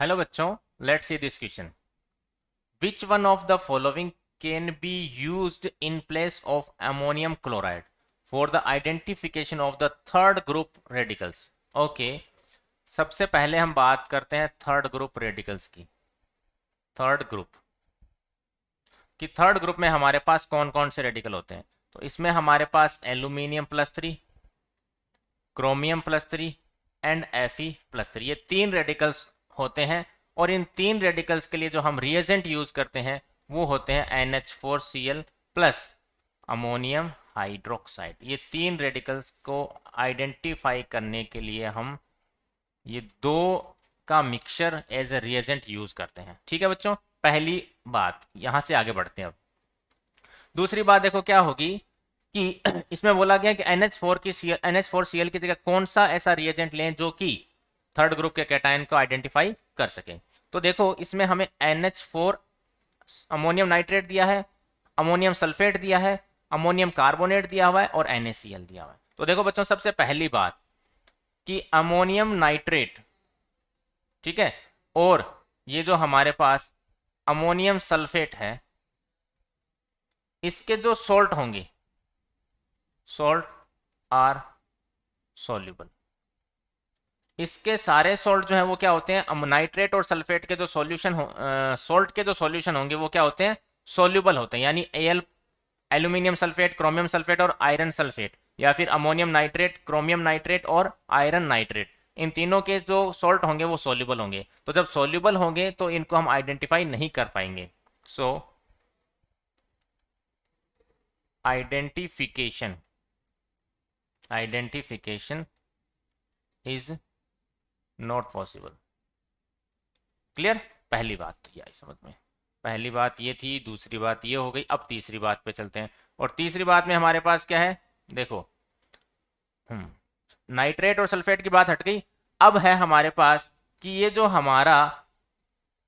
Hello बच्चों, let's see this question. Which one of the following can be used in place of ammonium chloride for the identification of the third group radicals. Okay, सबसे पहले हम बात करते हैं third group radicals की. Third group कि third group में हमारे पास कौन कौन से रेडिकल होते हैं. तो इसमें हमारे पास एल्यूमिनियम +3, क्रोमियम +3 एंड Fe+3, ये तीन रेडिकल्स होते हैं. और इन तीन रेडिकल्स के लिए जो हम रिएजेंट यूज करते हैं वो होते हैं NH4Cl प्लस अमोनियम हाइड्रोक्साइड. ये तीन रेडिकल्स को आइडेंटिफाई करने के लिए हम ये दो का mixture as a reagent use करते हैं. ठीक है बच्चों, पहली बात. यहां से आगे बढ़ते हैं. अब दूसरी बात देखो क्या होगी कि इसमें बोला गया कि NH4Cl की जगह कौन सा ऐसा रिएजेंट लें जो कि थर्ड ग्रुप के कैटायन को आइडेंटिफाई कर सके. तो देखो इसमें हमें NH4 अमोनियम नाइट्रेट दिया है, अमोनियम सल्फेट दिया है, अमोनियम कार्बोनेट दिया हुआ है और NaCl दिया हुआ है. तो देखो बच्चों, सबसे पहली बात कि अमोनियम नाइट्रेट, ठीक है, और ये जो हमारे पास अमोनियम सल्फेट है, इसके जो सोल्ट होंगे, सोल्ट आर सोल्यूबल. इसके सारे सोल्ट जो है वो क्या होते हैं, नाइट्रेट और सल्फेट के जो सॉल्यूशन सोल्ट के जो सॉल्यूशन होंगे वो क्या होते हैं, सोल्यूबल होते हैं. यानी एल्यूमिनियम सल्फेट, क्रोमियम सल्फेट और आयरन सल्फेट, या फिर अमोनियम नाइट्रेट, क्रोमियम नाइट्रेट और आयरन नाइट्रेट, इन तीनों के जो सोल्ट होंगे वो सोल्यूबल होंगे. तो जब सोल्यूबल होंगे तो इनको हम आइडेंटिफाई नहीं कर पाएंगे. So identification is not possible. Clear? पहली बात तो ये आई समझ में. पहली बात ये थी, दूसरी बात ये हो गई. अब तीसरी बात पे चलते हैं. और तीसरी बात में हमारे पास क्या है, देखो नाइट्रेट और सल्फेट की बात हट गई. अब है हमारे पास कि ये जो हमारा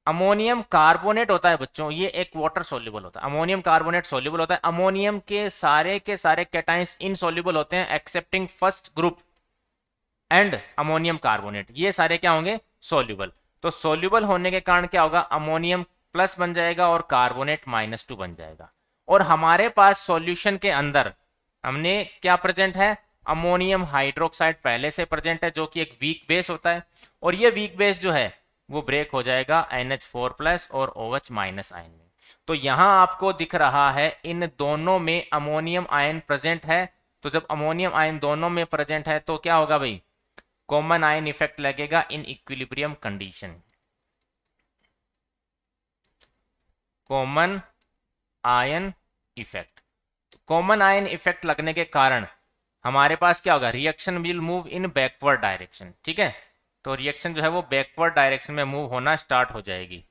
अमोनियम कार्बोनेट होता है बच्चों, ये एक वाटर सोल्यूबल होता है. अमोनियम कार्बोनेट सोल्यूबल होता है. अमोनियम के सारे कैटाइंस इनसोल्यूबल होते हैं accepting first group and ammonium carbonate. ये सारे क्या होंगे, सोल्यूबल. तो सोल्यूबल होने के कारण क्या होगा, अमोनियम प्लस बन जाएगा और कार्बोनेट -2 बन जाएगा. और हमारे पास सॉल्यूशन के अंदर हमने क्या प्रेजेंट है, अमोनियम हाइड्रोक्साइड पहले से प्रेजेंट है जो कि एक वीक बेस होता है. और ये वीक बेस जो है वो ब्रेक हो जाएगा NH4+ और OH- आयन में. तो यहां आपको दिख रहा है इन दोनों में अमोनियम आयन प्रेजेंट है. तो जब अमोनियम आयन दोनों में प्रेजेंट है तो क्या होगा भाई, कॉमन आयन इफेक्ट लगेगा in equilibrium condition. Common ion effect. Common ion effect लगने के कारण हमारे पास क्या होगा, reaction will move in backward direction. ठीक है, तो रिएक्शन जो है वो बैकवर्ड डायरेक्शन में मूव होना स्टार्ट हो जाएगी.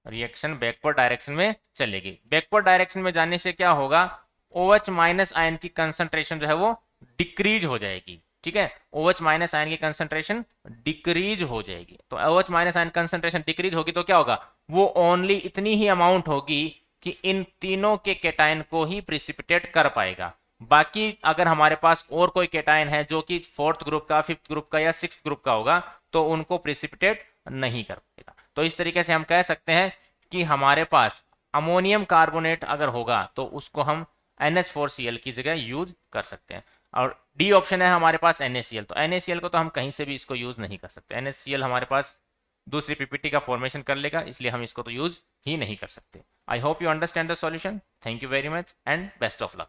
रिएक्शन बैकवर्ड डायरेक्शन में चलेगी. बैकवर्ड डायरेक्शन में जाने से क्या होगा, OH- आयन की कंसंट्रेशन जो है वो डिक्रीज हो जाएगी. ठीक है, OH- आयन की कंसंट्रेशन डिक्रीज हो जाएगी. तो OH- आयन कंसंट्रेशन डिक्रीज होगी तो क्या होगा, वो ओनली इतनी ही अमाउंट होगी कि इन तीनों के कैटायन को ही प्रिसिपिटेट कर पाएगा. बाकी अगर हमारे पास और कोई कैटायन है जो कि फोर्थ ग्रुप का, फिफ्थ ग्रुप का या सिक्स ग्रुप का होगा तो उनको प्रिसिपिटेट नहीं कर पाएगा. तो इस तरीके से हम कह सकते हैं कि हमारे पास अमोनियम कार्बोनेट अगर होगा तो उसको हम NH4Cl की जगह यूज कर सकते हैं. और डी ऑप्शन है हमारे पास NaCl. तो NaCl को तो हम कहीं से भी इसको यूज नहीं कर सकते. NaCl हमारे पास दूसरी पीपीटी का फॉर्मेशन कर लेगा, इसलिए हम इसको तो यूज ही नहीं कर सकते. I hope you understand the solution. Thank you very much and best of luck.